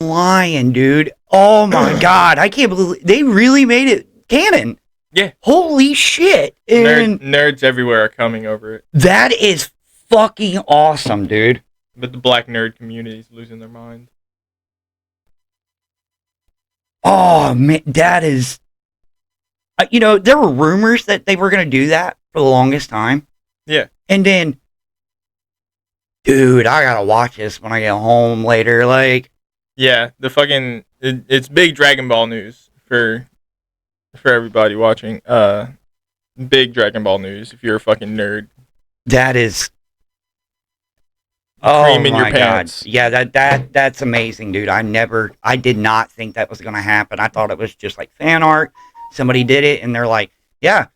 flying, dude. Oh my god, I can't believe they really made it canon. Yeah. Holy shit. And nerds everywhere are coming over it. that is fucking awesome, dude. But the black nerd community is losing their mind. Oh man, that is. There were rumors that they were going to do that for the longest time. Yeah. And then, dude, I got to watch this when I get home later. Like, yeah, it's big Dragon Ball news for everybody watching. Big Dragon Ball news if you're a fucking nerd. that is. Cream in my your pants. God. Yeah, that's amazing, dude. I did not think that was going to happen. I thought it was just like fan art. Somebody did it, and they're like, yeah,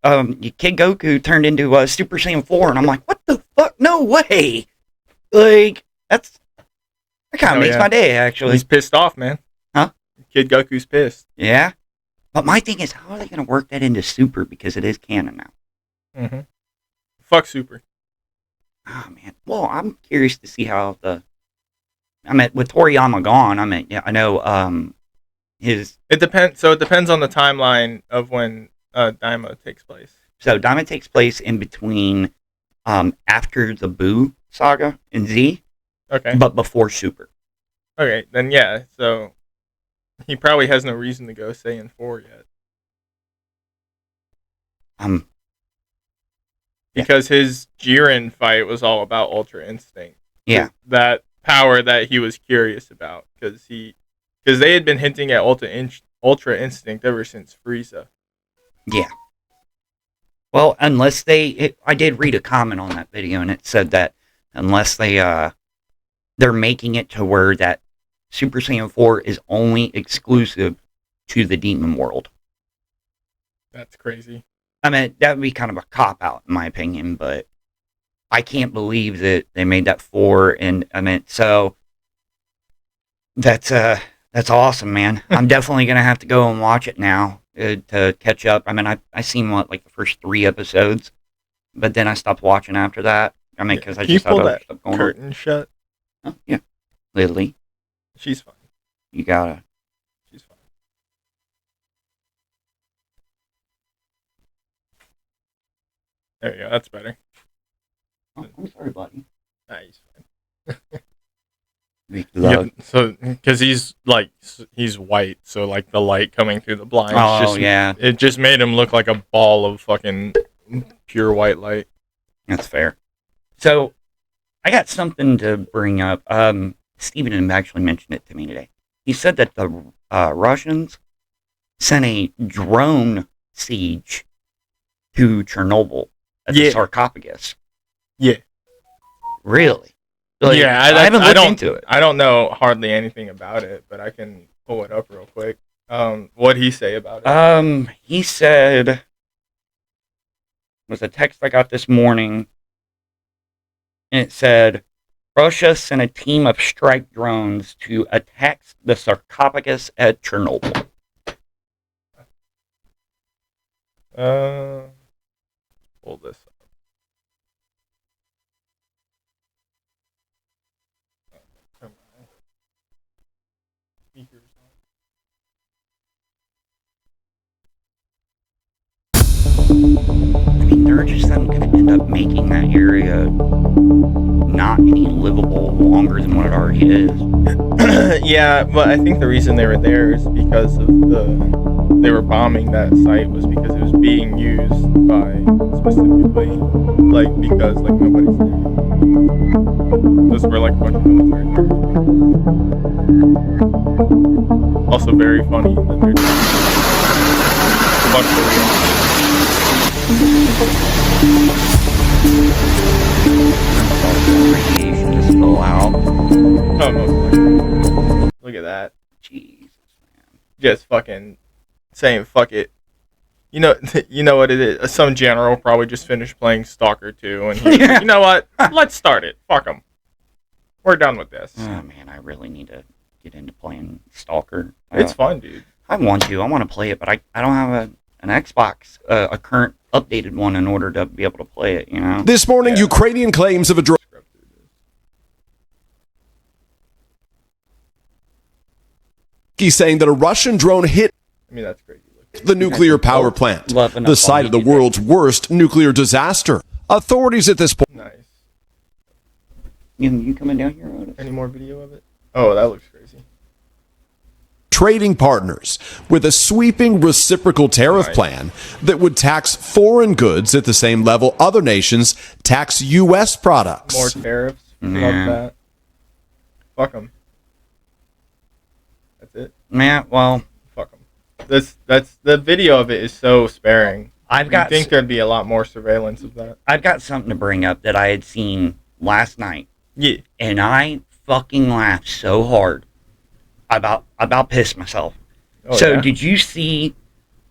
Kid Goku turned into a Super Saiyan 4, and I'm like, what the fuck? No way! Like, that kind of makes my day, actually. He's pissed off, man. Huh? Kid Goku's pissed. Yeah? But my thing is, how are they going to work that into Super, because it is canon now? Mm-hmm. Fuck Super. Oh, man. Well, I'm curious to see how with Toriyama gone, I know, It depends. So it depends on the timeline of when Daima takes place. So Daima takes place in between, after the Boo saga in Z, Okay. but before Super. Okay, then yeah. So he probably has no reason to go Saiyan 4 yet. Yeah. Because his Jiren fight was all about Ultra Instinct. Yeah. That power that he was curious about, because they had been hinting at Ultra Instinct ever since Frieza. Yeah. Well, unless I did read a comment on that video, and it said that unless they're making it to where that Super Saiyan 4 is only exclusive to the demon world. That's crazy. I mean, that would be kind of a cop-out, in my opinion, but I can't believe that they made that 4, and so that's awesome, man. I'm definitely going to have to go and watch it now to catch up. I mean, I seen, the first 3 episodes, but then I stopped watching after that. I mean, because I just thought that stuff going curtain shut. Oh, yeah. Lily. She's fine. You gotta. She's fine. There you go. That's better. Oh, I'm sorry, buddy. Nah, he's fine. Yeah, so because he's white, so like the light coming through the blinds. Yeah. It just made him look like a ball of fucking pure white light. That's fair. So, I got something to bring up. Steven actually mentioned it to me today. He said that the Russians sent a drone siege to Chernobyl at the sarcophagus. Yeah. Really? Yeah, I haven't looked into it. I don't know hardly anything about it, but I can pull it up real quick. What'd he say about it? He said, was a text I got this morning, and it said, Russia sent a team of strike drones to attack the sarcophagus at Chernobyl. Pull this up. Come on. Speakers I mean, they're just going to end up making that area not any livable longer than what it already is. Yeah, but I think the reason they were there is because of they were bombing that site was because it was being used by specifically because nobody's there. Those were a bunch of military targets. Also very funny that they're doing a bunch of Radiation just spill out. Oh, no. Look at that. Jesus, man. Just fucking saying fuck it. You know what it is? Some general probably just finished playing Stalker 2 and he's like, you know what? Let's start it. Fuck them. We're done with this. Oh, man, I really need to get into playing Stalker. It's fun, dude. I want to play it, but I don't have an Xbox, a current updated one in order to be able to play it, you know? This morning, Ukrainian claims of a drone. He's saying that a Russian drone hit I mean, that's crazy. the nuclear power plant, Loving the up site on of the YouTube. world's worst nuclear disaster. Authorities at this point Nice. You coming down here, Otis? Any more video of it? Oh, that looks crazy. trading partners with a sweeping reciprocal tariff plan that would tax foreign goods at the same level other nations tax U.S. products. More tariffs. Love Yeah. that. Fuck them. That's it. Yeah, well, Fuck them. That's the video of it is so sparing. I've got You think there'd be a lot more surveillance of that? I've got something to bring up that I had seen last night, Yeah. and I fucking laughed so hard. About pissed myself. Oh, So yeah? did you see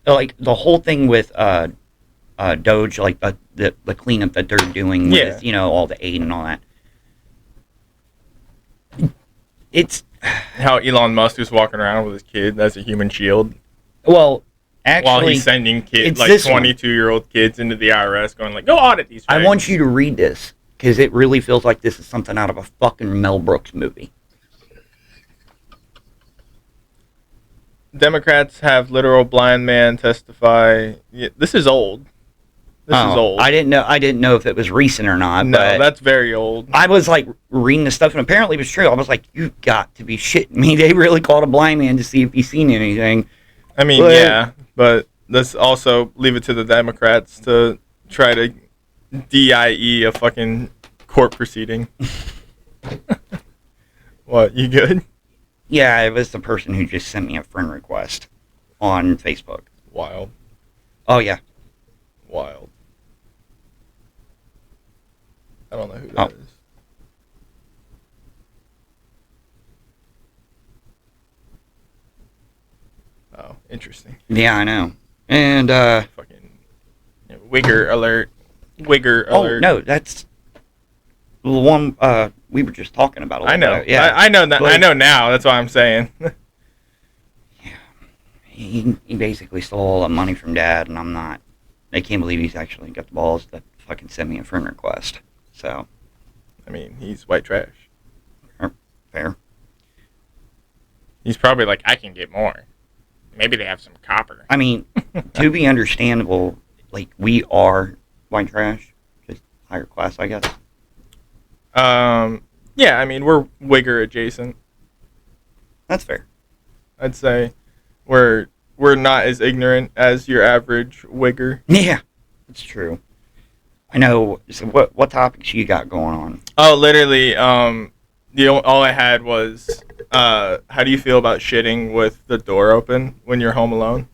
like the whole thing with Doge, like the cleanup that they're doing with all the aid and all that? It's How Elon Musk is walking around with his kid as a human shield well, actually, while he's sending kids it's like this one. 22-year-old kids into the IRS, going like, "Go audit these." I facts." want you to read this because it really feels like this is something out of a fucking Mel Brooks movie. Democrats have literal blind man testify. Yeah, this is old. This is old. I didn't know if it was recent or not. No, but that's very old. I was like reading the stuff, and apparently it was true. I was like, "You've got to be shitting me!" They really called a blind man to see if he's seen anything. I mean, But- yeah, but let's also leave it to the Democrats to try to DIE a fucking court proceeding. What, you good? Yeah, it was the person who just sent me a friend request on Facebook. Wild. Oh yeah, Wild. I don't know who that is. Oh, interesting. yeah, I know. And Fucking Wigger alert. Wigger alert. oh no, that's the one we were just talking about. I know. Yeah, I know that. I Like- know now. That's why I'm saying. he basically stole all the money from Dad, and I can't believe he's actually got the balls to fucking send me a friend request. So I mean, he's white trash. fair. He's probably like, I can get more. Maybe they have some copper. I mean, to be understandable, like we are white trash, just higher class, I guess. Yeah, I mean, we're Wigger adjacent. That's fair. I'd say we're not as ignorant as your average Wigger. Yeah, it's true. I know. So what topics you got going on? Oh, literally, all I had was, how do you feel about shitting with the door open when you're home alone?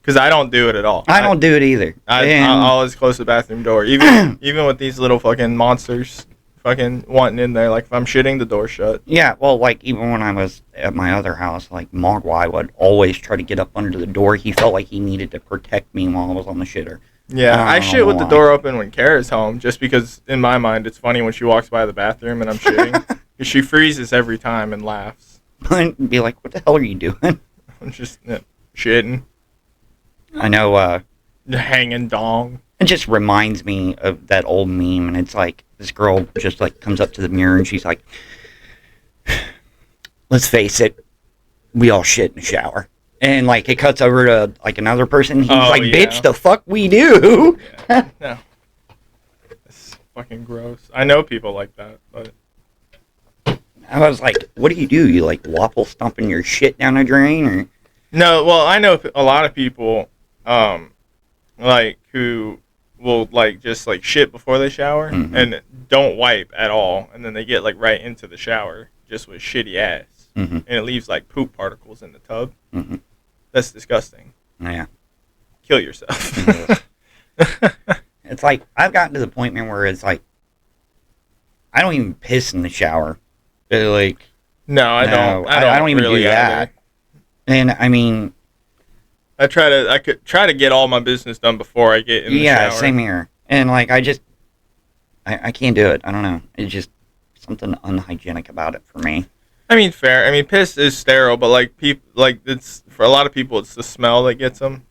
Because I don't do it at all. I don't do it either. And- I'll always close the bathroom door, even with these little fucking monsters fucking wanting in there. Like, if I'm shitting, the door shut. Yeah, well, like, even when I was at my other house, like, Mogwai would always try to get up under the door. He felt like he needed to protect me while I was on the shitter. Yeah, I don't shit know with the why. door open when Kara's home, just because in my mind it's funny when she walks by the bathroom and I'm shitting. 'Cause she freezes every time and laughs. And be like, what the hell are you doing? I'm just shitting, I know, hanging dong. it just reminds me of that old meme, and it's like, this girl just, like, comes up to the mirror, and she's like, let's face it, we all shit in the shower. And, like, it cuts over to, like, another person. He's like, yeah. bitch, the fuck we do. Yeah, no. It's fucking gross. I know people like that, but I was like, what do? You, like, waffle stomping your shit down a drain? Or no. Well, I know a lot of people, like, who will, like, just, like, shit before they shower and don't wipe at all, and then they get, like, right into the shower just with shitty ass, and it leaves, like, poop particles in the tub. That's disgusting. Yeah. Kill yourself. It's like, I've gotten to the point, man, where it's like, I don't even piss in the shower. Like, No, I don't. I don't even really do that. either. And, I mean, I could try to get all my business done before I get in the yeah, shower. same here. And, like, I can't do it. I don't know. It's just something unhygienic about it for me. I mean, fair. I mean, piss is sterile, but like it's for a lot of people, it's the smell that gets them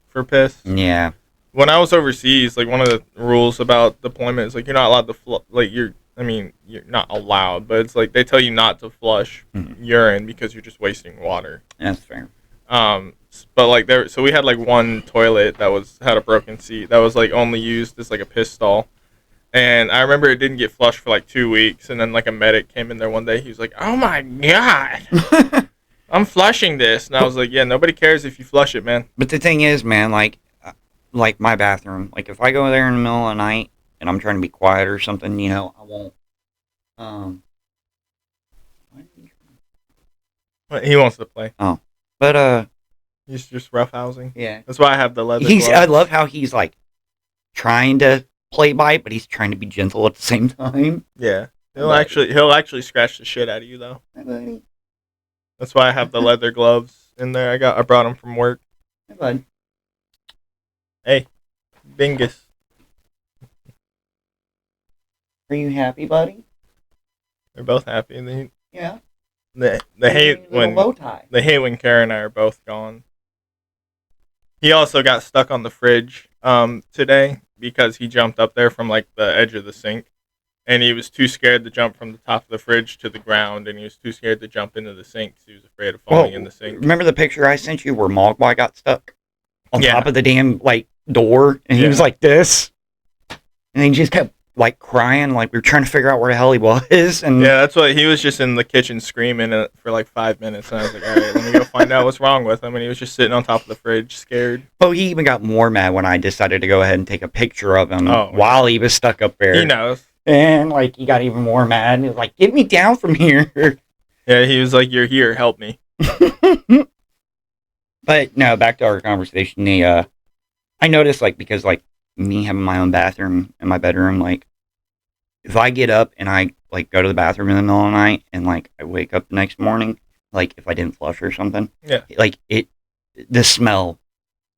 for piss. Yeah. When I was overseas, like one of the rules about deployment is like you're not allowed to you're I mean, you're not allowed, but it's like they tell you not to flush urine because you're just wasting water. That's fair. But like so we had like one toilet that had a broken seat that was like only used as like a piss stall. And I remember it didn't get flushed for like 2 weeks, and then like a medic came in there one day. He was like, "Oh my god, I'm flushing this," and I was like, "Yeah, nobody cares if you flush it, man." But the thing is, man, like my bathroom, like if I go there in the middle of the night and I'm trying to be quiet or something, you know, I won't. He wants to play. Oh, but He's just roughhousing. yeah. That's why I have the leather. I gloves. love how he's like trying to play by, but he's trying to be gentle at the same time. Yeah, he'll actually scratch the shit out of you though. Hi, buddy. That's why I have the leather gloves in there. I brought them from work. Hi, bud. Hey, Bingus. Are you happy, buddy? They're both happy. Yeah. They hate when bow tie. they hate when Kara and I are both gone. He also got stuck on the fridge today because he jumped up there from like the edge of the sink, and he was too scared to jump from the top of the fridge to the ground, and he was too scared to jump into the sink because he was afraid of falling in the sink. Remember the picture I sent you where Mogwai got stuck on Yeah. top of the damn like door, and he was like this, and he just kept like crying, like we were trying to figure out where the hell he was, and Yeah, that's what he was just in the kitchen screaming for like 5 minutes, and I was like, all right, let me go find out what's wrong with him, and he was just sitting on top of the fridge, scared. Oh, he even got more mad when I decided to go ahead and take a picture of him while he was stuck up there. He knows. And like he got even more mad. He was like, "Get me down from here!" Yeah, he was like, "You're here, help me." But no, back to our conversation. I noticed like because like me having my own bathroom in my bedroom, like if I get up and I like go to the bathroom in the middle of the night and like I wake up the next morning, like if I didn't flush or something, yeah, like the smell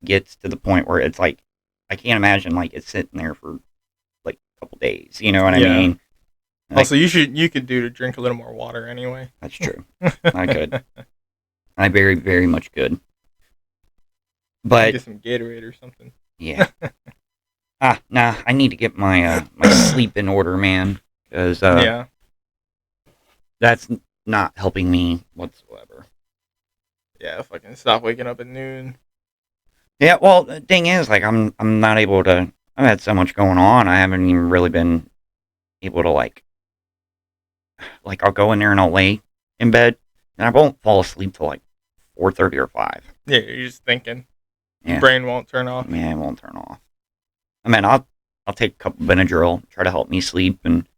gets to the point where it's like I can't imagine like it's sitting there for like a couple days. You know what I mean? Like, also, you could do to drink a little more water anyway. That's true. I could. I very, very much could. But get some Gatorade or something. Yeah. Nah. I need to get my my sleep in order, man. Because yeah, that's not helping me whatsoever. Yeah, if I can stop waking up at noon. Yeah. Well, the thing is, like, I'm not able to. I've had so much going on. I haven't even really been able to like I'll go in there and I'll lay in bed and I won't fall asleep till like 4:30 or 5. Yeah, you're just thinking. Yeah. Your brain won't turn off. Yeah, it won't turn off. I mean, I'll take a couple Benadryl, try to help me sleep, and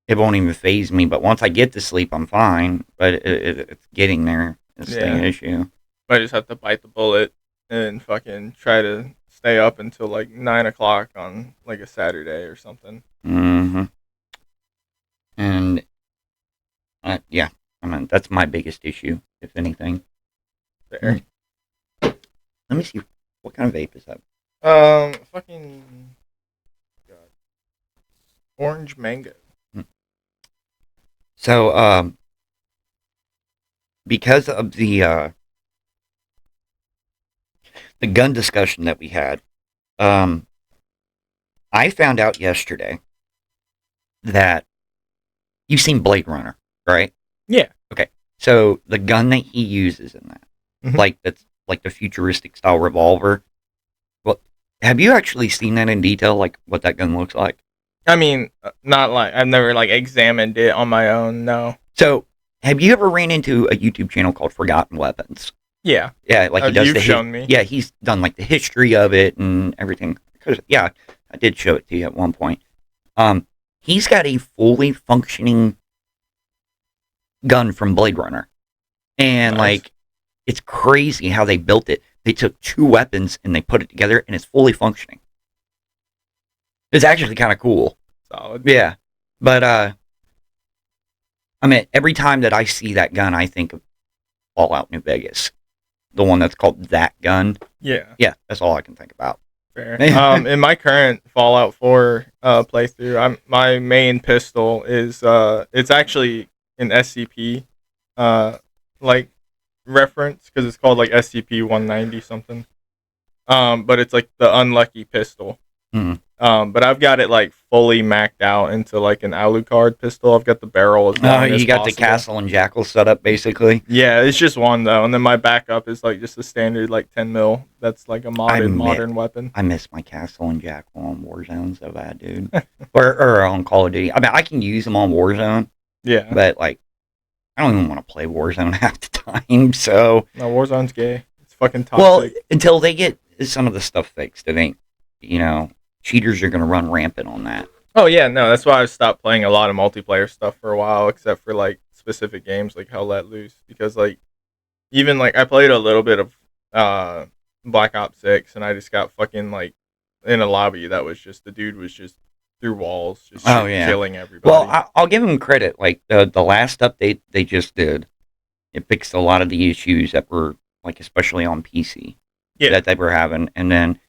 it won't even phase me. But once I get to sleep, I'm fine. But it's getting there. It's the issue. I just have to bite the bullet and fucking try to stay up until like 9 o'clock on like a Saturday or something. Mm-hmm. And yeah, I mean that's my biggest issue, if anything. There. Let me see. What kind of vape is that? Fucking God. Orange mango. So, because of the gun discussion that we had, I found out yesterday that you've seen Blade Runner, right? Yeah. Okay. So the gun that he uses in that, like that's like the futuristic style revolver. Well, have you actually seen that in detail, like what that gun looks like? I mean, not like I've never like examined it on my own. No. So, have you ever ran into a YouTube channel called Forgotten Weapons? Yeah. Yeah, like he does. You've shown me. Yeah, he's done like the history of it and everything. Yeah, I did show it to you at one point. He's got a fully functioning gun from Blade Runner, and Nice. like it's crazy how they built it. They took two weapons and they put it together, and it's fully functioning. It's actually kind of cool. Solid. Yeah, but I mean, every time that I see that gun, I think of Fallout New Vegas, the one that's called That Gun. Yeah. Yeah, that's all I can think about. Fair. In my current Fallout 4 playthrough, my main pistol is it's actually an SCP like reference because it's called like SCP-190 something. But it's like the unlucky pistol. Mhm. But I've got it like fully maxed out into like an Alucard pistol. I've got the barrel as long as You got the possible. castle and jackal set up basically. Yeah, it's just one though, and then my backup is like just a standard like 10 mil. That's like a modern weapon. I miss my castle and jackal on Warzone so bad, dude. or on Call of Duty. I mean, I can use them on Warzone, Yeah, but like, I don't even want to play Warzone half the time. So, no, Warzone's gay. It's fucking toxic. well, until they get some of the stuff fixed, it ain't. Cheaters are gonna run rampant on that. Oh yeah, no, that's why I stopped playing a lot of multiplayer stuff for a while, except for like specific games like Hell Let Loose, because like even like I played a little bit of Black Ops 6, and I just got fucking like in a lobby that was just the dude was just through walls, just killing everybody. Well, I'll give them credit. Like the last update they just did, it fixed a lot of the issues that were like especially on PC that they were having, and then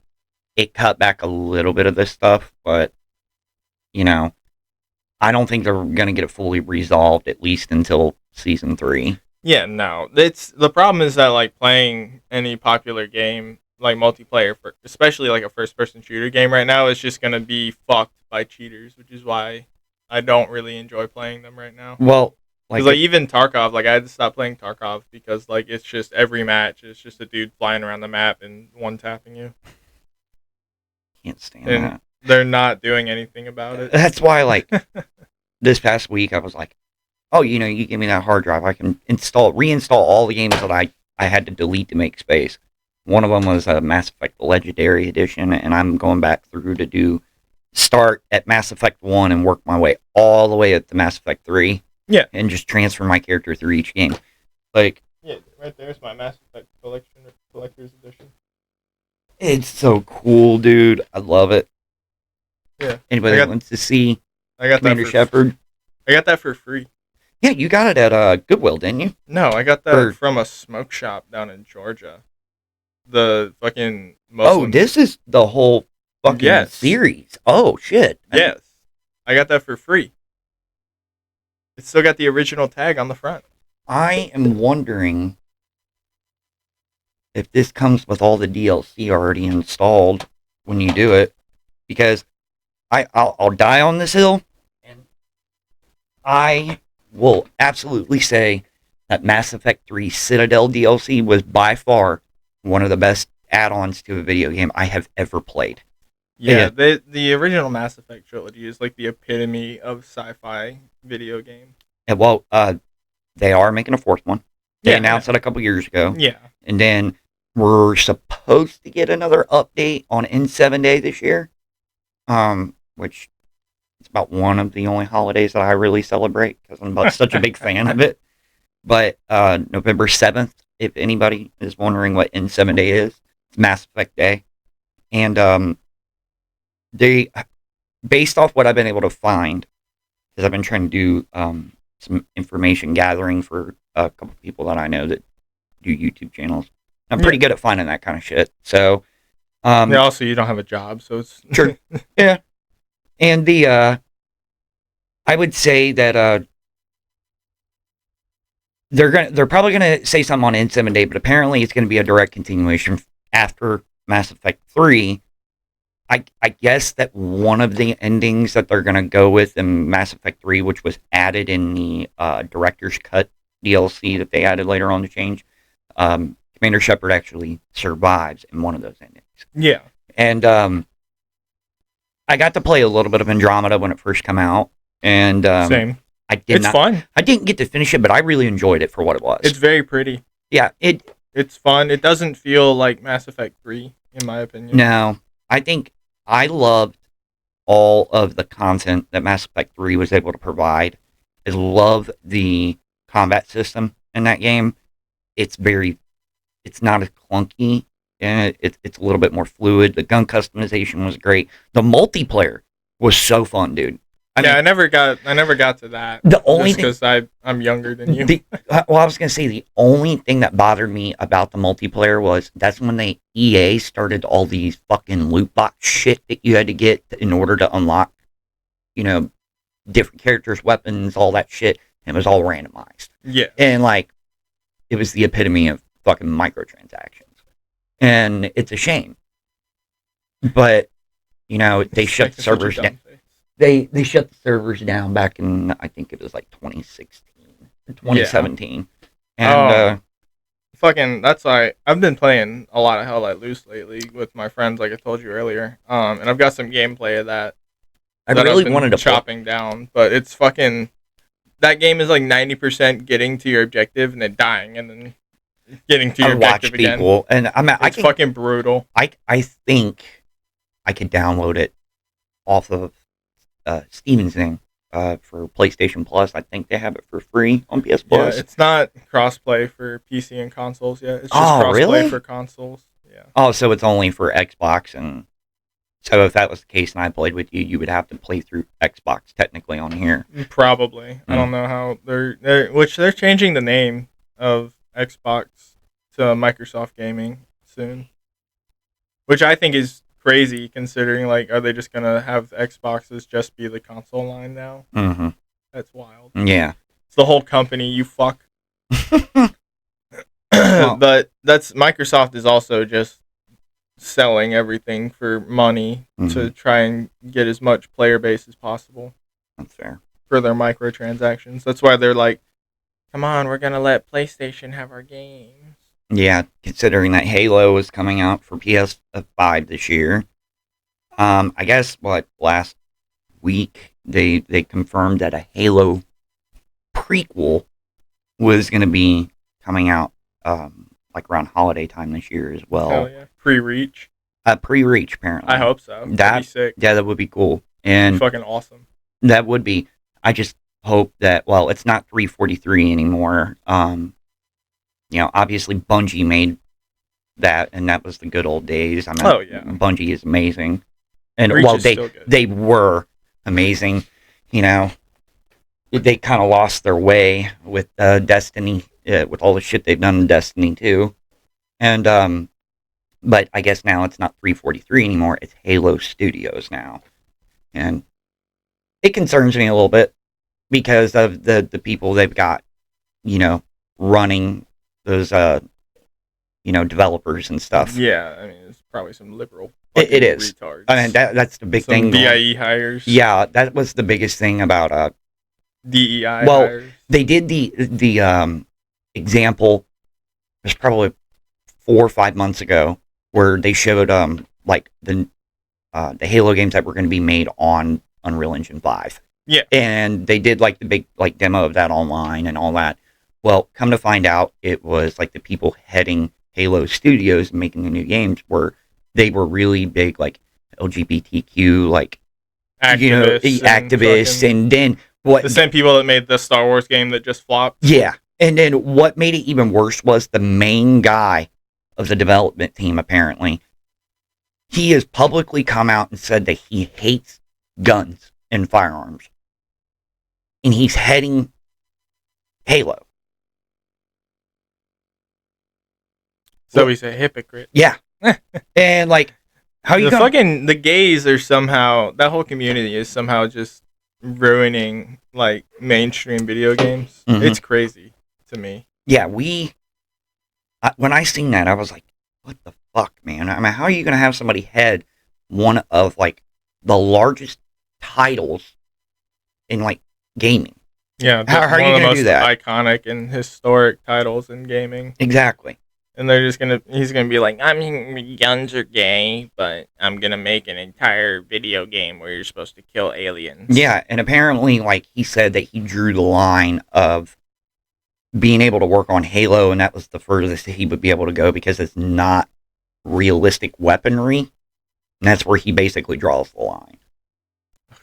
it cut back a little bit of this stuff, but I don't think they're gonna get it fully resolved at least until season 3. Yeah, no. It's the problem is that like playing any popular game like multiplayer, especially like a first-person shooter game right now, is just gonna be fucked by cheaters, which is why I don't really enjoy playing them right now. Well, like even Tarkov, like I had to stop playing Tarkov because like it's just every match it's just a dude flying around the map and one tapping you. Can't stand that. They're not doing anything about it. That's why, like, this past week I was like, oh, you give me that hard drive, I can reinstall all the games that I had to delete to make space. One of them was Mass Effect Legendary Edition, and I'm going back through to start at Mass Effect 1 and work my way all the way up to Mass Effect 3. Yeah. And just transfer my character through each game. Like, yeah, right there's my Mass Effect Collector's Edition. It's so cool, dude. I love it. Yeah. Anybody that wants to see Commander Shepard? I got that for free. Yeah, you got it at Goodwill, didn't you? No, I got that from a smoke shop down in Georgia. The fucking Muslim. Oh, this is the whole fucking series. Oh, shit. Yes. I got that for free. It's still got the original tag on the front. I am wondering if this comes with all the DLC already installed when you do it, because I'll die on this hill, and I will absolutely say that Mass Effect 3 Citadel DLC was by far one of the best add-ons to a video game I have ever played. Yeah, the original Mass Effect trilogy is like the epitome of sci-fi video game. And well, they are making a fourth one. They announced it a couple years ago. Yeah. And then we're supposed to get another update on N7 Day this year, which is about one of the only holidays that I really celebrate because I'm such a big fan of it. But November 7th, if anybody is wondering what N7 Day is, it's Mass Effect Day. And they, based off what I've been able to find, because I've been trying to do some information gathering for a couple people that I know that do YouTube channels. I'm pretty good at finding that kind of shit. So, also you don't have a job, so it's true. Yeah, and I would say that they're probably gonna say something on N7 Day, but apparently it's gonna be a direct continuation after Mass Effect 3. I guess that one of the endings that they're gonna go with in Mass Effect 3, which was added in the Director's Cut DLC that they added later on to change, Commander Shepard actually survives in one of those endings. Yeah. And I got to play a little bit of Andromeda when it first came out. And same. It's fun. I didn't get to finish it, but I really enjoyed it for what it was. It's very pretty. Yeah. It's fun. It doesn't feel like Mass Effect 3, in my opinion. No. I think I loved all of the content that Mass Effect 3 was able to provide. I love the combat system in that game. It's not as clunky, and it's a little bit more fluid. The gun customization was great. The multiplayer was so fun, dude. I never got to that. The only because I'm younger than you. I was gonna say the only thing that bothered me about the multiplayer was that's when EA started all these fucking loot box shit that you had to get in order to unlock, different characters, weapons, all that shit. And it was all randomized. Yeah, and it was the epitome of fucking microtransactions, and it's a shame. But You know, they shut the servers down. They shut the servers down back in, I think it was like 2016, 2017. Yeah. And fucking, that's why I've been playing a lot of Hell Let Loose lately with my friends, like I told you earlier. And I've got some gameplay of that. I really wanted to chopping down, but it's fucking. That game is like 90% getting to your objective and then dying and then getting to your objective again. And it's fucking brutal. I think I could download it off of Steven's thing for PlayStation Plus. I think they have it for free on PS Plus. Yeah, it's not crossplay for PC and consoles yet. It's just crossplay for consoles. Yeah. Oh, so it's only for Xbox, and so if that was the case and I played with you, you would have to play through Xbox technically on here. Probably. I don't know how they're changing the name of Xbox to Microsoft Gaming soon, which I think is crazy considering, like, are they just gonna have Xboxes just be the console line now? Mm-hmm. That's wild. Yeah, it's the whole company, you fuck. Well, but that's Microsoft is also just selling everything for money to try and get as much player base as possible. That's fair. For their microtransactions. That's why they're like, come on, we're gonna let PlayStation have our games. Yeah, considering that Halo is coming out for PS5 this year. I guess last week they confirmed that a Halo prequel was going to be coming out like around holiday time this year as well. Oh yeah, pre-reach. Pre-reach apparently. I hope so. That'd be sick. Yeah, that would be cool. And fucking awesome. That would be. I just hope that it's not 343 anymore. You know, obviously Bungie made that, and that was the good old days. I mean, Bungie is amazing, and they were amazing. You know, they kind of lost their way with Destiny, with all the shit they've done in Destiny 2, and but I guess now it's not 343 anymore. It's Halo Studios now, and it concerns me a little bit because of the people they've got, you know, running those developers and stuff. Yeah, I mean, it's probably some liberal it is retards. I mean, that's the big thing. DIE hires. Yeah, that was the biggest thing about DEI hires. They did the example, it was probably 4 or 5 months ago, where they showed like the Halo games that were going to be made on Unreal Engine 5. Yeah. And they did like the big demo of that online and all that. Well, come to find out, it was like the people heading Halo Studios and making the new games they were really big, like LGBTQ, like activists, and then the same people that made the Star Wars game that just flopped. Yeah, and then what made it even worse was the main guy of the development team. Apparently, he has publicly come out and said that he hates guns and firearms, and he's heading Halo. So he's a hypocrite. Yeah. And like, how you the gays are somehow, that whole community is somehow just ruining like mainstream video games. Mm-hmm. It's crazy to me. Yeah, when I seen that, I was like, what the fuck, man? I mean, how are you going to have somebody head one of like the largest titles in like gaming? Yeah, how are you going to do that? Iconic and historic titles in gaming. Exactly. And he's gonna be like, I mean, guns are gay, but I'm gonna make an entire video game where you're supposed to kill aliens. Yeah, and apparently, like, he said that he drew the line of being able to work on Halo, and that was the furthest he would be able to go because it's not realistic weaponry. And that's where he basically draws the line.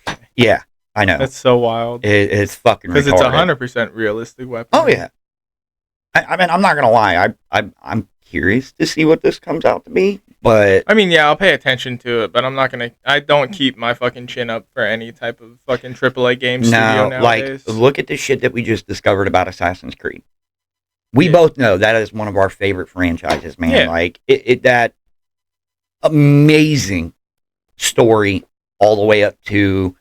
Okay. Yeah, I know. That's so wild. It's fucking retarded. Because it's 100% realistic weaponry. Oh, yeah. I mean, I'm not gonna lie. I'm curious to see what this comes out to be, but I mean, yeah, I'll pay attention to it, but I'm not gonna. I don't keep my fucking chin up for any type of fucking AAA game studio nowadays. Like, look at the shit that we just discovered about Assassin's Creed. We both know that is one of our favorite franchises, man. Yeah. Like that amazing story all the way up to.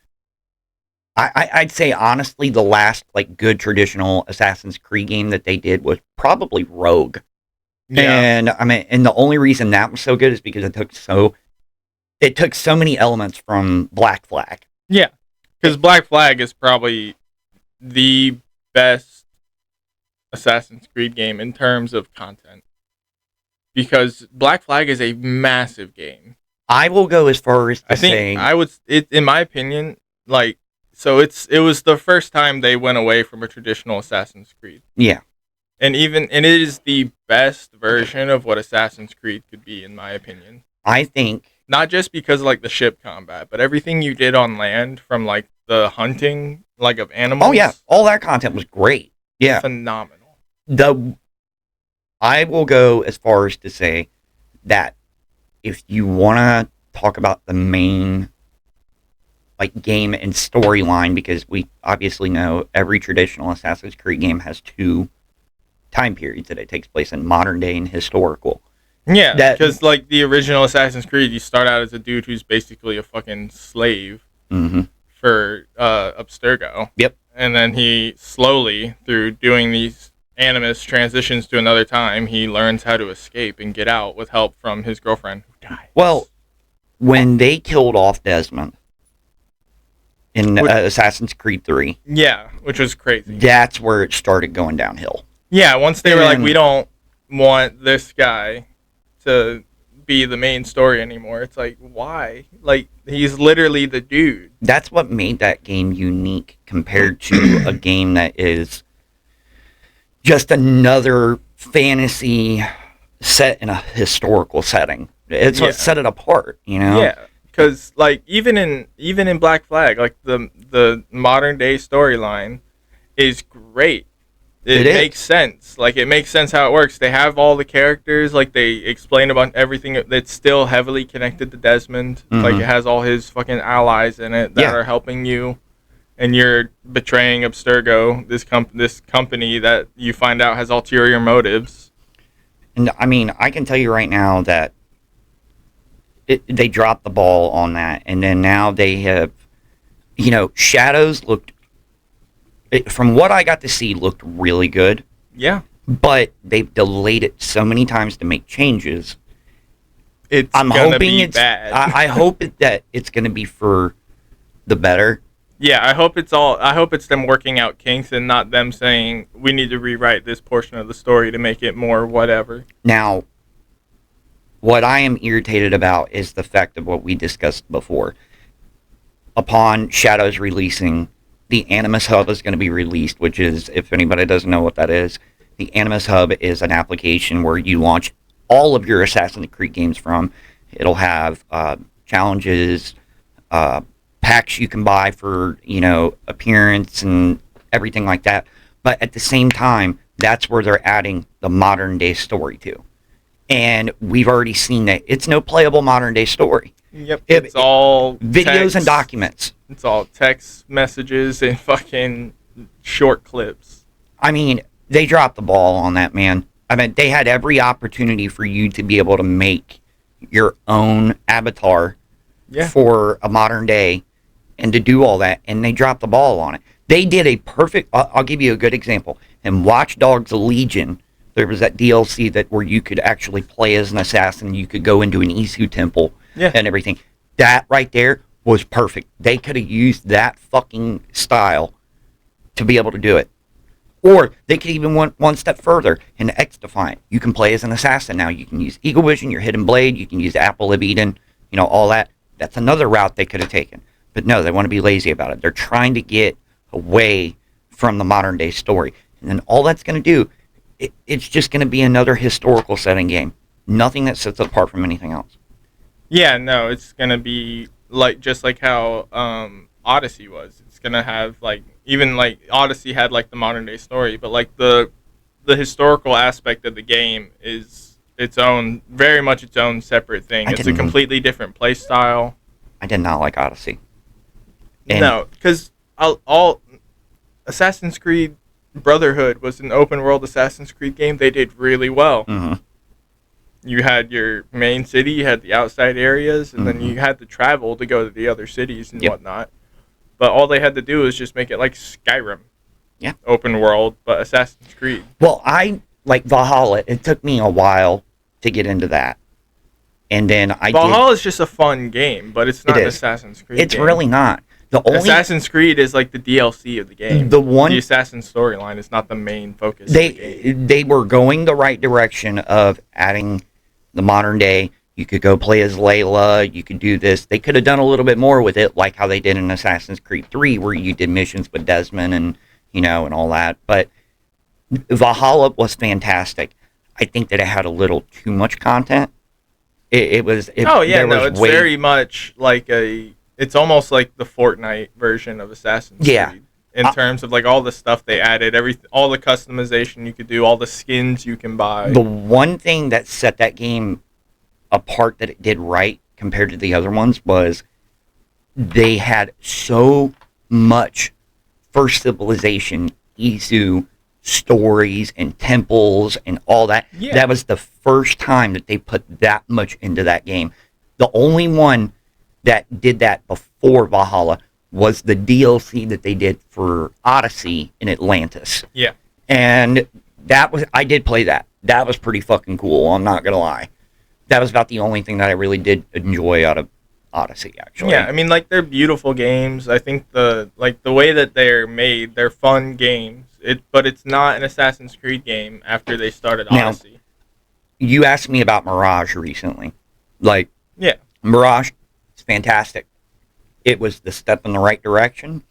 I'd say, honestly, the last like good traditional Assassin's Creed game that they did was probably Rogue. Yeah. And I mean, and the only reason that was so good is because it took so it took so many elements from Black Flag. Yeah, because Black Flag is probably the best Assassin's Creed game in terms of content. Because Black Flag is a massive game. I will go as far as to say, in my opinion, like, so it was the first time they went away from a traditional Assassin's Creed. Yeah. And it is the best version of what Assassin's Creed could be, in my opinion. I think, not just because of like the ship combat, but everything you did on land, from like the hunting, like, of animals. Oh yeah, all that content was great. Yeah, phenomenal. I will go as far as to say that if you want to talk about the main, like, game and storyline, because we obviously know every traditional Assassin's Creed game has two time periods that it takes place in: modern day and historical. Yeah, because like the original Assassin's Creed, you start out as a dude who's basically a fucking slave for Abstergo. Yep. And then he slowly, through doing these animus transitions to another time, he learns how to escape and get out with help from his girlfriend who dies. Well, when they killed off Desmond in Assassin's Creed 3. Yeah, which was crazy. That's where it started going downhill. Yeah, once they were like, we don't want this guy to be the main story anymore. It's like, why? Like, he's literally the dude. That's what made that game unique compared to a game that is just another fantasy set in a historical setting. It's what set it apart, you know? Yeah, because like even in Black Flag, like the modern day storyline is great. It makes sense. Like, it makes sense how it works. They have all the characters. Like, they explain about everything that's still heavily connected to Desmond. Like, it has all his fucking allies in it that are helping you. And you're betraying Abstergo, this company that you find out has ulterior motives. And, I mean, I can tell you right now that they dropped the ball on that. And then now they have, you know, Shadows looked, from what I got to see, looked really good. Yeah. But they've delayed it so many times to make changes. I'm hoping it's bad. I hope that it's going to be for the better. Yeah, I hope it's them working out kinks and not them saying, we need to rewrite this portion of the story to make it more whatever. Now, what I am irritated about is the fact of what we discussed before. Upon Shadows releasing, the Animus Hub is going to be released, which is, if anybody doesn't know what that is, the Animus Hub is an application where you launch all of your Assassin's Creed games from. It'll have challenges, packs you can buy for, you know, appearance and everything like that. But at the same time, that's where they're adding the modern day story to. And we've already seen that it's no playable modern day story. Yep, it's all videos text, and documents. It's all text messages and fucking short clips. I mean, they dropped the ball on that, man. I mean, they had every opportunity for you to be able to make your own avatar for a modern day and to do all that, and they dropped the ball on it. They did a perfect, I'll give you a good example. In Watch Dogs Legion, there was that DLC that where you could actually play as an assassin. You could go into an Isu temple and everything. That right there was perfect. They could have used that fucking style to be able to do it. Or they could even went one step further. In X Defiant, you can play as an assassin now. You can use Eagle Vision, your Hidden Blade. You can use Apple of Eden, you know, all that. That's another route they could have taken. But no, they want to be lazy about it. They're trying to get away from the modern day story. And then all that's going to do, it's just going to be another historical setting game. Nothing that sets it apart from anything else. Yeah, no, it's going to be like just like how Odyssey was. It's going to have like, even like Odyssey had like the modern day story, but like the historical aspect of the game is its own, very much its own separate thing. It's a completely different play style. I did not like Odyssey. No, because all Assassin's Creed Brotherhood was an open world Assassin's Creed game. They did really well. Mm-hmm. You had your main city, you had the outside areas, and then you had to travel to go to the other cities and whatnot. But all they had to do was just make it like Skyrim. Yeah. Open world, but Assassin's Creed. Well, I like Valhalla. It took me a while to get into that. And then Valhalla is just a fun game, but it's not an Assassin's Creed It's game. really not. The only Assassin's Creed is like the DLC of the game. The Assassin storyline is not the main focus of the game. They were going the right direction of adding the modern day. You could go play as Layla. You could do this. They could have done a little bit more with it, like how they did in Assassin's Creed 3, where you did missions with Desmond and, and all that. But Valhalla was fantastic. I think that it had a little too much content. It's very much like it's almost like the Fortnite version of Assassin's Creed. In terms of like all the stuff they added, all the customization you could do, all the skins you can buy. The one thing that set that game apart that it did right compared to the other ones was they had so much First Civilization, Isu stories and temples and all that. Yeah. That was the first time that they put that much into that game. The only one that did that before Valhalla was the DLC that they did for Odyssey in Atlantis. Yeah. And I did play that. That was pretty fucking cool, I'm not gonna lie. That was about the only thing that I really did enjoy out of Odyssey, actually. Yeah, I mean, like, they're beautiful games. I think the way that they're made, they're fun games. But it's not an Assassin's Creed game after they started Odyssey. Now, you asked me about Mirage recently. Yeah. Mirage is fantastic. It was the step in the right direction.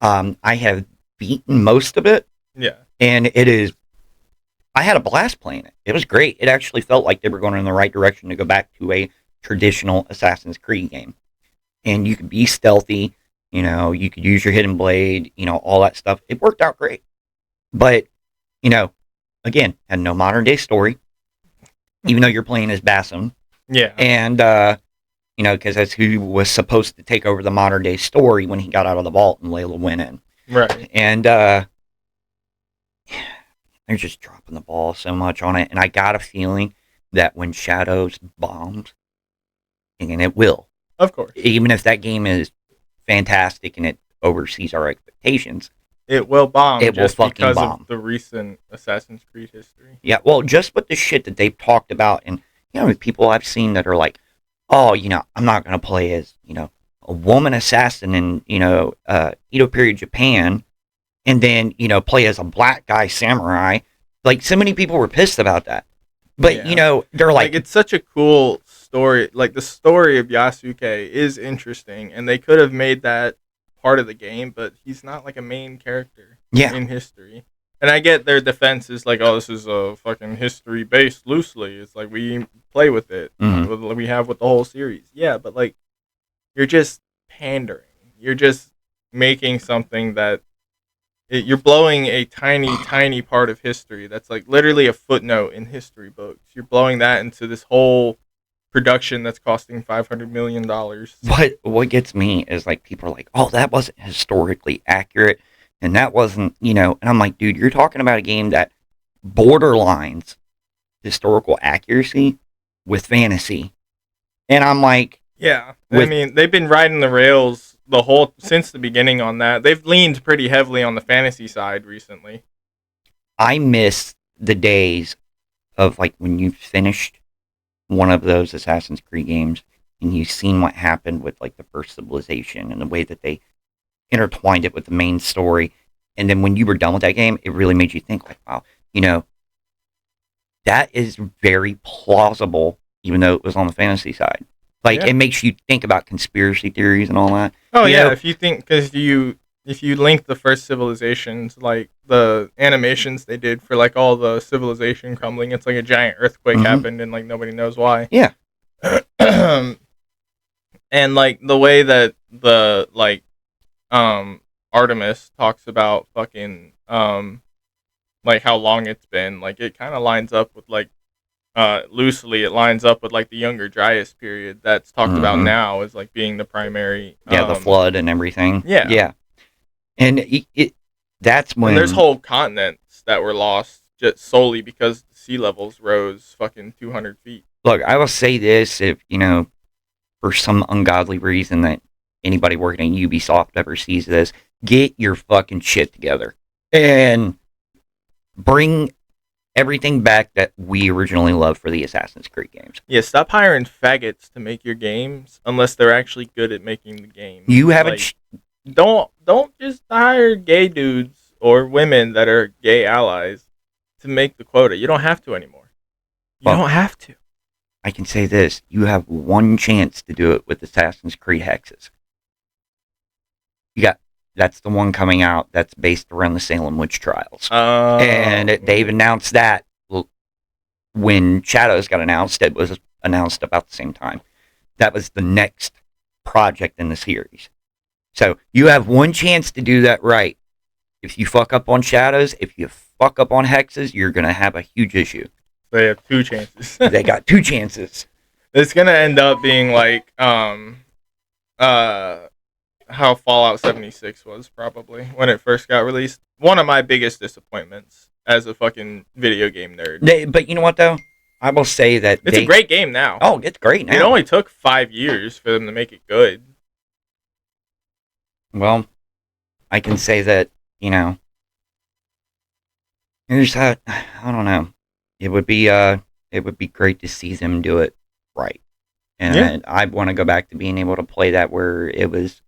I have beaten most of it. Yeah. And I had a blast playing it. It was great. It actually felt like they were going in the right direction to go back to a traditional Assassin's Creed game. And you could be stealthy, you could use your hidden blade, all that stuff. It worked out great. But, again, had no modern day story, even though you're playing as Basim. Yeah. And, because that's who was supposed to take over the modern day story when he got out of the vault and Layla went in. Right. And, they're just dropping the ball so much on it. And I got a feeling that when Shadows bombs, and it will. Of course. Even if that game is fantastic and it oversees our expectations, it will bomb. It will fucking because bomb. Of the recent Assassin's Creed history. Yeah, well, just with the shit that they've talked about, and people I've seen that are like, oh, I'm not gonna play as a woman assassin in Edo period Japan, and then play as a black guy samurai. Like, so many people were pissed about that, but they're like, it's such a cool story. Like, the story of Yasuke is interesting, and they could have made that part of the game, but he's not like a main character in history. And I get their defense is like, oh, this is a fucking history based loosely. It's like we play with it. Mm-hmm. We have with the whole series. Yeah, but like, you're just pandering. You're just making something that you're blowing a tiny, tiny part of history that's like literally a footnote in history books. You're blowing that into this whole production that's costing $500 million. What gets me is like, people are like, oh, that wasn't historically accurate, and that wasn't, and I'm like, dude, you're talking about a game that borderlines historical accuracy with fantasy. And I'm like, yeah, I mean, they've been riding the rails since the beginning on that. They've leaned pretty heavily on the fantasy side recently. I miss the days of like when you finished one of those Assassin's Creed games and you've seen what happened with like the First Civilization and the way that they intertwined it with the main story. And then when you were done with that game, it really made you think like, wow, that is very plausible, even though it was on the fantasy side. Like, It makes you think about conspiracy theories and all that. Oh, yeah. If you think, because if you link the First Civilizations, like the animations they did for like all the civilization crumbling, it's like a giant earthquake happened and like nobody knows why. Yeah. And like the way that the like Artemis talks about fucking like how long it's been, like it kind of lines up with like loosely it lines up with like the Younger Dryas period that's talked about now as like being the primary the flood and everything. Yeah. And that's when... And there's whole continents that were lost just solely because the sea levels rose fucking 200 feet. Look, I will say this, if, for some ungodly reason that anybody working at Ubisoft ever sees this, get your fucking shit together. And bring everything back that we originally loved for the Assassin's Creed games. Yeah, stop hiring faggots to make your games unless they're actually good at making the game. You haven't. Don't just hire gay dudes or women that are gay allies to make the quota. You don't have to anymore. You don't have to. I can say this: you have one chance to do it with Assassin's Creed Hexes. That's the one coming out that's based around the Salem witch trials. And they've announced that when Shadows got announced, it was announced about the same time. That was the next project in the series. So you have one chance to do that right. If you fuck up on Shadows, if you fuck up on Hexes, you're going to have a huge issue. They have 2 chances. They got 2 chances. It's going to end up being like how Fallout 76 was probably when it first got released. One of my biggest disappointments as a fucking video game nerd. But you know what, though? I will say that it's a great game now. Oh, it's great now. It only took 5 years for them to make it good. Well, I can say that, there's I don't know. It would be great to see them do it right. And I want to go back to being able to play that where it was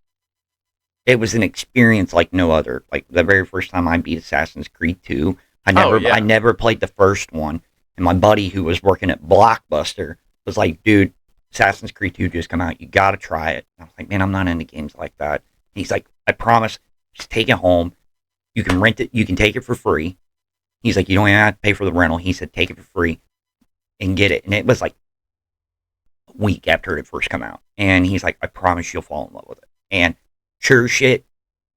an experience like no other. Like the very first time I beat Assassin's Creed 2, I never played the first one. And my buddy who was working at Blockbuster was like, dude, Assassin's Creed 2 just come out. You got to try it. I was like, man, I'm not into games like that. And he's like, I promise, just take it home. You can rent it. You can take it for free. He's like, you don't even have to pay for the rental. He said, take it for free and get it. And it was like a week after it first come out. And he's like, I promise you'll fall in love with it. And sure shit,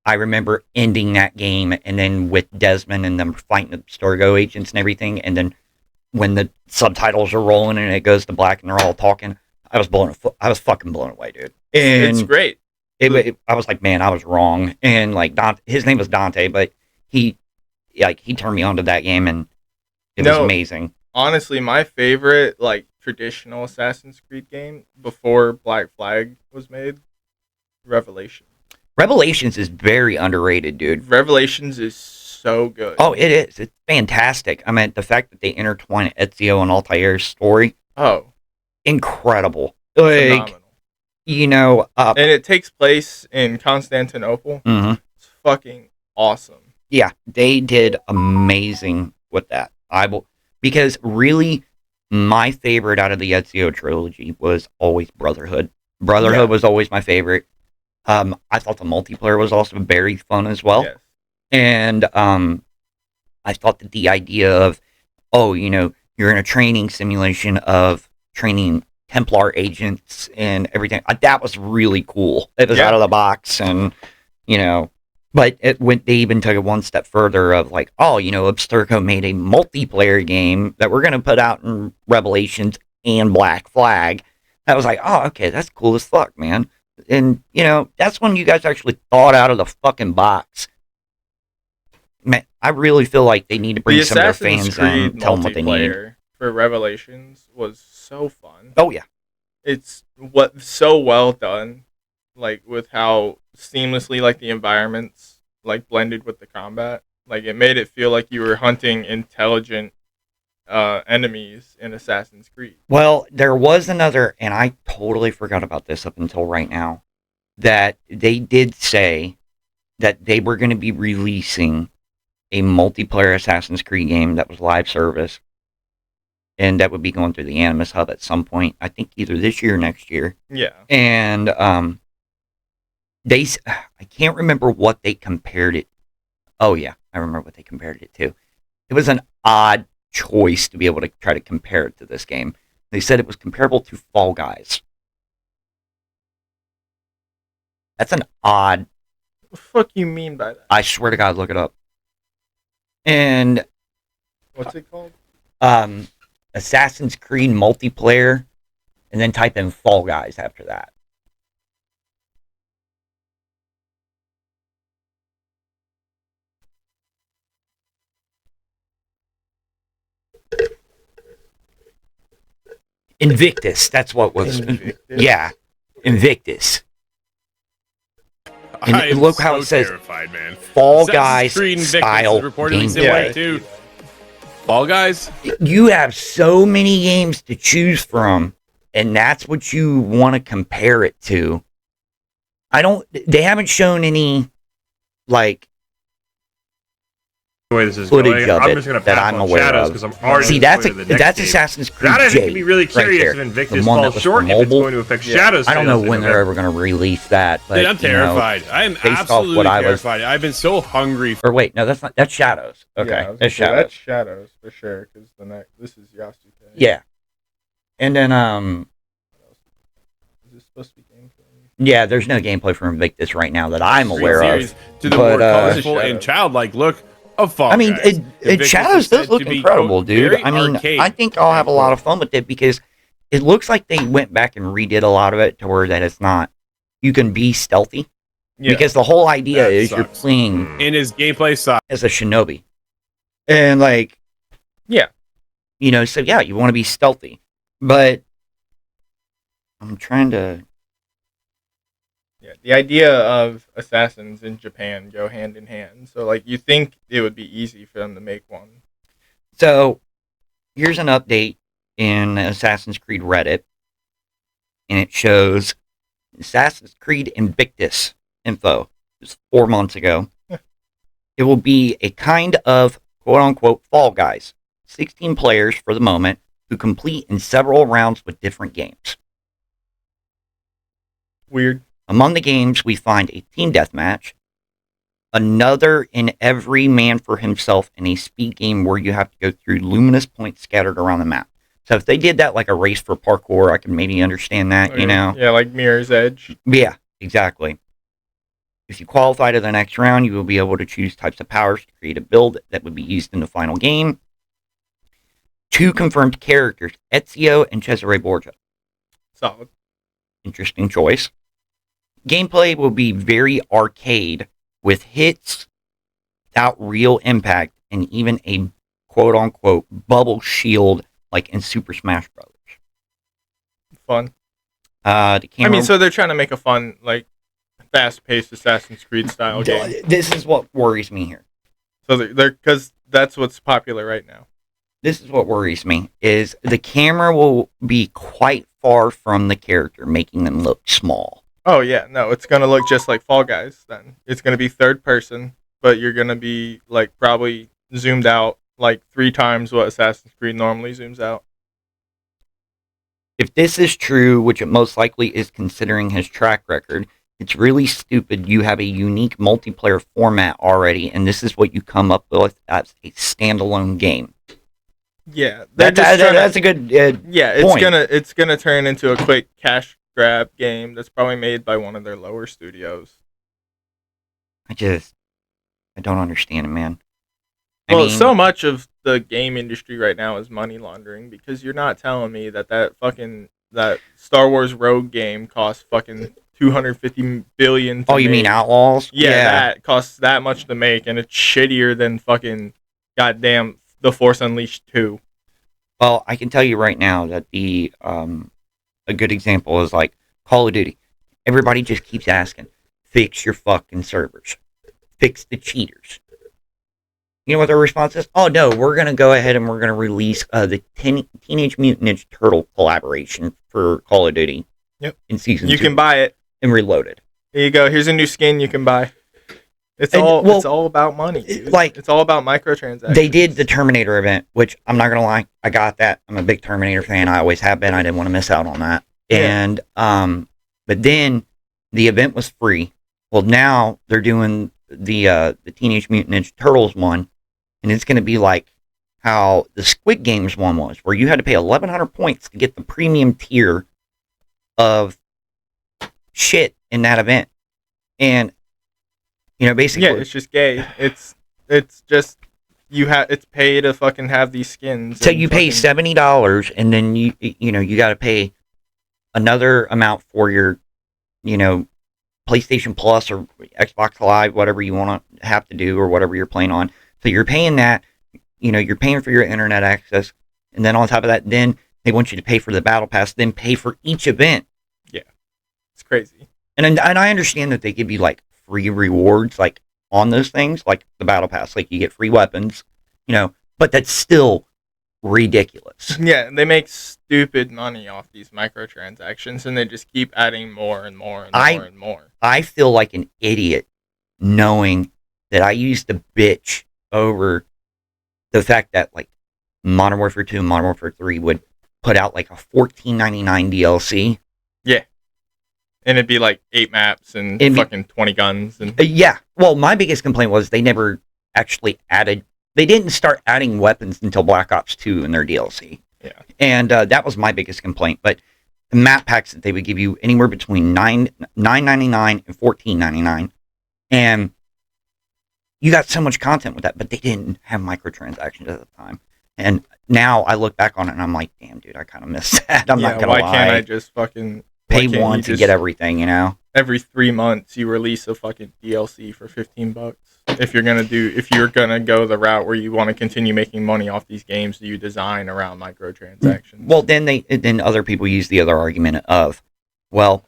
I remember ending that game and then with Desmond and them fighting the Sturgo agents and everything. And then when the subtitles are rolling and it goes to black and they're all talking, I was fucking blown away, dude. And it's great. I was like, man, I was wrong. And like his name was Dante, but he turned me onto that game and it was amazing. Honestly, my favorite like traditional Assassin's Creed game before Black Flag was made, Revelation. Revelations is very underrated, dude. Revelations is so good. Oh, it is. It's fantastic. I mean, the fact that they intertwine Ezio and Altair's story. Oh, incredible. Phenomenal. And it takes place in Constantinople. Mm-hmm. It's fucking awesome. Yeah, they did amazing with that. Because really, my favorite out of the Ezio trilogy was always Brotherhood. Brotherhood was always my favorite. I thought the multiplayer was also very fun as well. Yes. And I thought that the idea of, you're in a training simulation of training Templar agents and everything, that was really cool. It was out of the box and, but they even took it one step further of like, Abstergo made a multiplayer game that we're going to put out in Revelations and Black Flag. I was like, oh, okay, that's cool as fuck, man. And, that's when you guys actually thought out of the fucking box. Man, I really feel like they need to bring some of their fans in and tell them what they need. For Revelations was so fun. Oh, yeah. It's so well done, like with how seamlessly like the environments like blended with the combat. Like it made it feel like you were hunting intelligent enemies in Assassin's Creed. Well, there was another, and I totally forgot about this up until right now, that they did say that they were going to be releasing a multiplayer Assassin's Creed game that was live service, and that would be going through the Animus Hub at some point, I think either this year or next year. Yeah. And I can't remember what they compared it. Oh, yeah, I remember what they compared it to. It was an odd choice to be able to try to compare it to this game. They said it was comparable to Fall Guys. That's an odd... What the fuck you mean by that? I swear to God, look it up. And... What's it called? Assassin's Creed multiplayer, and then type in Fall Guys after that. Invictus, that's what was. Invictus? Yeah, Invictus. And look how it says terrified, man. Fall Assassin's Guys Creed Invictus style is reportedly gameplay. similar to Fall Guys? You have so many games to choose from, and that's what you want to compare it to. They haven't shown any, like, the way this is footage going, of I'm it just going to that pass I'm on aware Shadows of. because I'm already See, that's Assassin's Creed That I'd Jade be really right curious there. if Invictus The one that falls was short, for if it's mobile. going to affect Shadows. I don't know sales when in they're November. ever going to release that. But, Dude, I'm terrified. I am based off absolutely what I was- terrified. I've been so hungry. Or wait, no, that's Shadows. Okay, Yeah, I was gonna that's say, Shadows. That's Shadows for sure. Because this is Yasuke. Yeah, and then Is this supposed to be gameplay? yeah, there's no gameplay from Invictus right now that I'm Street aware Series of. to the but, more colorful Shadows. and childlike look of Fall I mean, Guys. Invictus Shadows is said does look to be, incredible, quote, dude. very I mean, arcade, I think I'll have a end lot quote. of fun with it because it looks like they went back and redid a lot of it to where that it's not, you can be stealthy. Yeah. Because the whole idea That is you're sucks. playing In his gameplay side. as a shinobi. And like, Yeah. so yeah, you want to be stealthy. But I'm trying to, Yeah, the idea of assassins in Japan go hand in hand. So, like, you think it would be easy for them to make one. so here's an update in Assassin's Creed Reddit. And it shows Assassin's Creed Invictus info. It was 4 months ago. It will be a kind of quote-unquote Fall Guys. 16 players for the moment who complete in several rounds with different games. Weird. Among the games, we find a team deathmatch, another in every man for himself, and a speed game where you have to go through luminous points scattered around the map. So if they did that like a race for parkour, I can maybe understand that, you know? Yeah, like Mirror's Edge. Yeah, exactly. If you qualify to the next round, you will be able to choose types of powers to create a build that would be used in the final game. 2 confirmed characters, Ezio and Cesare Borgia. Solid. Interesting choice. Gameplay will be very arcade with hits without real impact and even a quote-unquote bubble shield like in Super Smash Bros. Fun. The camera, so they're trying to make a fun, like, fast-paced Assassin's Creed style game. this is what worries me here. So they're because that's what's popular right now. This is what worries me, is the camera will be quite far from the character, making them look small. Oh yeah, no, it's gonna look just like Fall Guys. Then it's gonna be third person, but you're gonna be like probably zoomed out like 3 times what Assassin's Creed normally zooms out. If this is true, which it most likely is considering his track record, it's really stupid you have a unique multiplayer format already, and this is what you come up with as a standalone game. Yeah, they're just trying That's a good yeah, point. it's gonna turn into a quick cash grab game that's probably made by one of their lower studios. I don't understand it, man. Well, so much of the game industry right now is money laundering because you're not telling me that Star Wars Rogue game costs fucking $250 billion. Oh, you mean Outlaws? Yeah, that costs that much to make, and it's shittier than fucking goddamn The Force Unleashed 2. Well, I can tell you right now that a good example is like Call of Duty. Everybody just keeps asking, fix your fucking servers. Fix the cheaters. You know what their response is? Oh, no, we're going to go ahead and we're going to release the Teenage Mutant Ninja Turtle collaboration for Call of Duty. Yep. In Season 2. You can buy it. And Reloaded. Here you go. Here's a new skin you can buy. It's all about money, dude. Like, it's all about microtransactions. They did the Terminator event, which I'm not going to lie, I got that. I'm a big Terminator fan. I always have been. I didn't want to miss out on that. Yeah. And, but then the event was free. Well, now they're doing the Teenage Mutant Ninja Turtles one, and it's going to be like how the Squid Games one was, where you had to pay 1,100 points to get the premium tier of shit in that event. And, basically... Yeah, it's just gay. It's just... it's pay to fucking have these skins. So you pay $70, and then you got to pay another amount for your, PlayStation Plus or Xbox Live, whatever you want to have to do or whatever you're playing on. So you're paying that, you're paying for your internet access, and then on top of that, then they want you to pay for the battle pass, then pay for each event. Yeah, it's crazy. And I understand that they give you like free rewards, like on those things, like the battle pass, like you get free weapons, but but that's still ridiculous. Yeah, they make stupid money off these microtransactions, and they just keep adding more and more and more and more. I feel like an idiot knowing that I used to bitch over the fact that like Modern Warfare 2 and Modern Warfare 3 would put out like a $14.99 DLC. Yeah. And it'd be like 8 maps and fucking 20 guns. And yeah. Well, my biggest complaint was they never actually added... They didn't start adding weapons until Black Ops 2 in their DLC. Yeah. And that was my biggest complaint. But the map packs that they would give you anywhere between $9.99 and $14.99. And you got so much content with that, but they didn't have microtransactions at the time. And now I look back on it and I'm like, damn, dude, I kind of miss that. I'm not going to lie. Why can't I just fucking... Pay one to get everything, you know? Every 3 months you release a fucking DLC for $15. If you're gonna go the route where you want to continue making money off these games that you design around microtransactions. Well, then other people use the other argument of, well,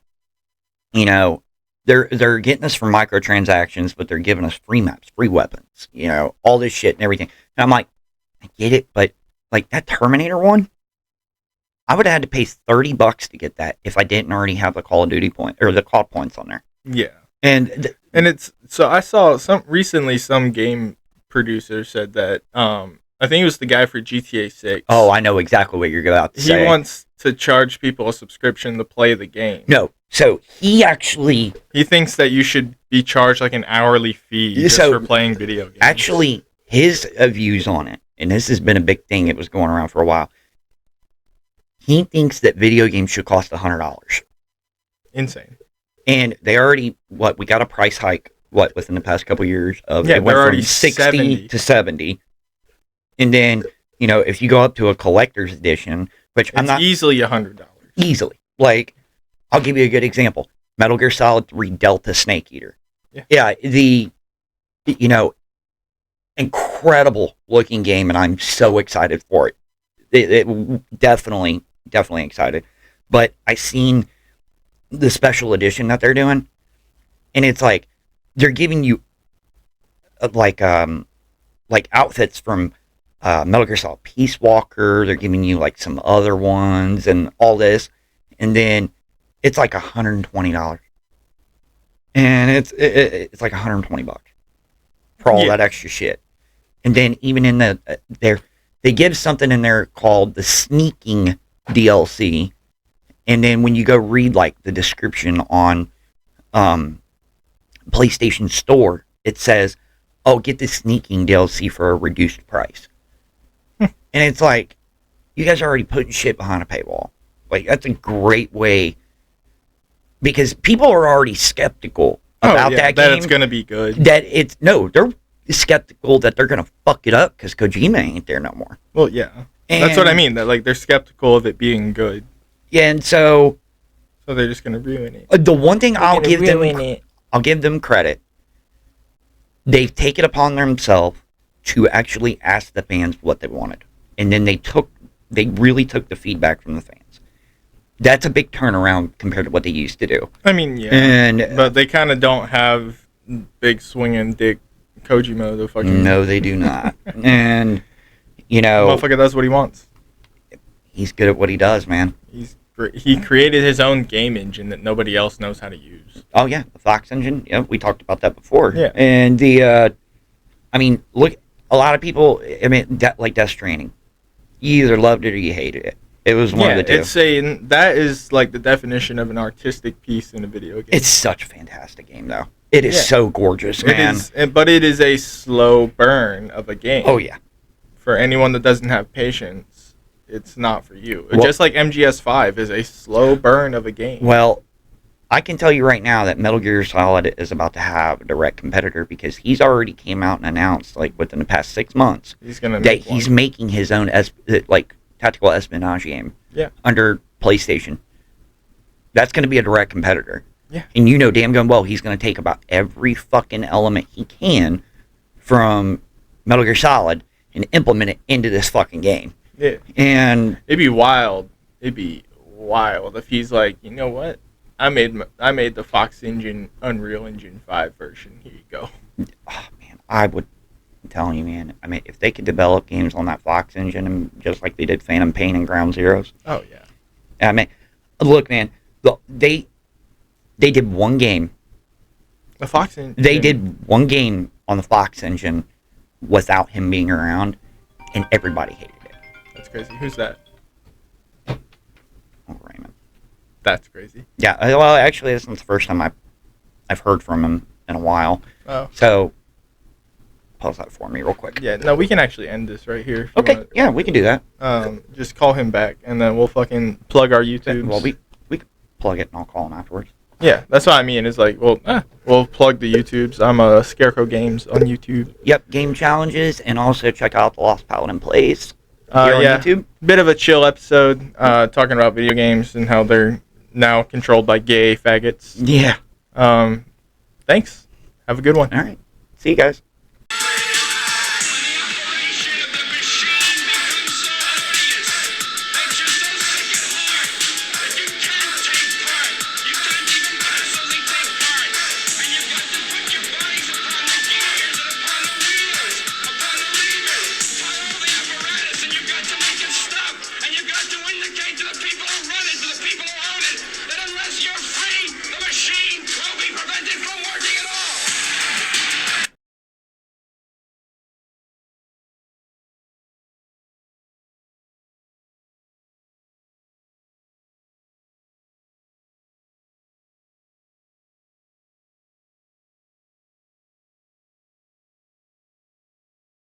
you know, they're getting us from microtransactions, but they're giving us free maps, free weapons, you know, all this shit and everything. And I'm like, I get it, but like that Terminator one, I would have had to pay $30 to get that if I didn't already have the Call of Duty point or the COD points on there. Yeah, and it's so I saw some game producer said that I think it was the guy for GTA 6. Oh, I know exactly what you're about to say. He wants to charge people a subscription to play the game. No, so he thinks that you should be charged like an hourly fee just for playing video games. Actually, his views on it, and this has been a big thing. It was going around for a while. He thinks that video games should cost $100. Insane. And they already, we got a price hike, within the past couple of years of, yeah, it went they're already from 60 70 to 70. And then, you know, if you go up to a collector's edition, which I'm not... easily $100. Easily. Like, I'll give you a good example. Metal Gear Solid 3 Delta Snake Eater. Yeah, you know, incredible looking game, and I'm so excited for it. It definitely excited. But I seen the special edition that they're doing, and it's like they're giving you like outfits from Metal Gear Solid Peace Walker. They're giving you like some other ones and all this, and then it's like $120, and it's like $120 for all that extra shit. And then even in they give something in there called the sneaking DLC. And then when you go read like the description on PlayStation Store, it says, oh, get the sneaking DLC for a reduced price. And it's like, you guys are already putting shit behind a paywall. Like, that's a great way. Because people are already skeptical about that game. That it's going to be good. They're skeptical that they're gonna fuck it up because Kojima ain't there no more. Well, yeah, that's what I mean. That like they're skeptical of it being good. Yeah, and so they're just gonna ruin it. The one thing I'll give them credit. They've taken upon themselves to actually ask the fans what they wanted, and then they really took the feedback from the fans. That's a big turnaround compared to what they used to do. I mean, yeah, but they kind of don't have big swinging dick Kojima the fucking... No, they do not. And, you know... Motherfucker does what he wants. He's good at what he does, man. He created his own game engine that nobody else knows how to use. Oh, yeah. The Fox engine. Yeah, we talked about that before. Yeah. And I mean, look, a lot of people, like Death Stranding. You either loved it or you hated it. It was one of the two. It's saying that is like the definition of an artistic piece in a video game. It's such a fantastic game, though. It is so gorgeous, man. But it is a slow burn of a game. Oh, yeah. For anyone that doesn't have patience, it's not for you. Just like MGS5 is a slow burn of a game. Well, I can tell you right now that Metal Gear Solid is about to have a direct competitor because he's already came out and announced, like, within the past 6 months, he's making his own, tactical espionage game under PlayStation. That's going to be a direct competitor. Yeah. And you know damn good well he's going to take about every fucking element he can from Metal Gear Solid and implement it into this fucking game. Yeah. And it'd be wild. It'd be wild if he's like, you know what? I made the Fox Engine Unreal Engine 5 version. Here you go. Oh man, I would I'm telling you, man. I mean, if they could develop games on that Fox engine, just like they did Phantom Pain and Ground Zeroes. Oh yeah. I mean, look, man. They did one game. The Fox engine. They did one game on the Fox engine without him being around, and everybody hated it. That's crazy. Who's that? Oh, Raymond. That's crazy. Yeah. Well, actually, this is the first time I've heard from him in a while. Oh. So, pause that for me real quick. Yeah. No, we can actually end this right here. If you Okay. wanna- Yeah, we can do that. Just call him back, and then we'll fucking plug our YouTube. Well, we can plug it, and I'll call him afterwards. Yeah, that's what I mean. It's like, we'll plug the YouTubes. I'm a Scarecrow Games on YouTube. Yep, game challenges, and also check out the Lost Paladin Plays here on Yeah, YouTube. bit of a chill episode, talking about video games and how they're now controlled by gay faggots. Yeah. Thanks. Have a good one. All right. See you guys.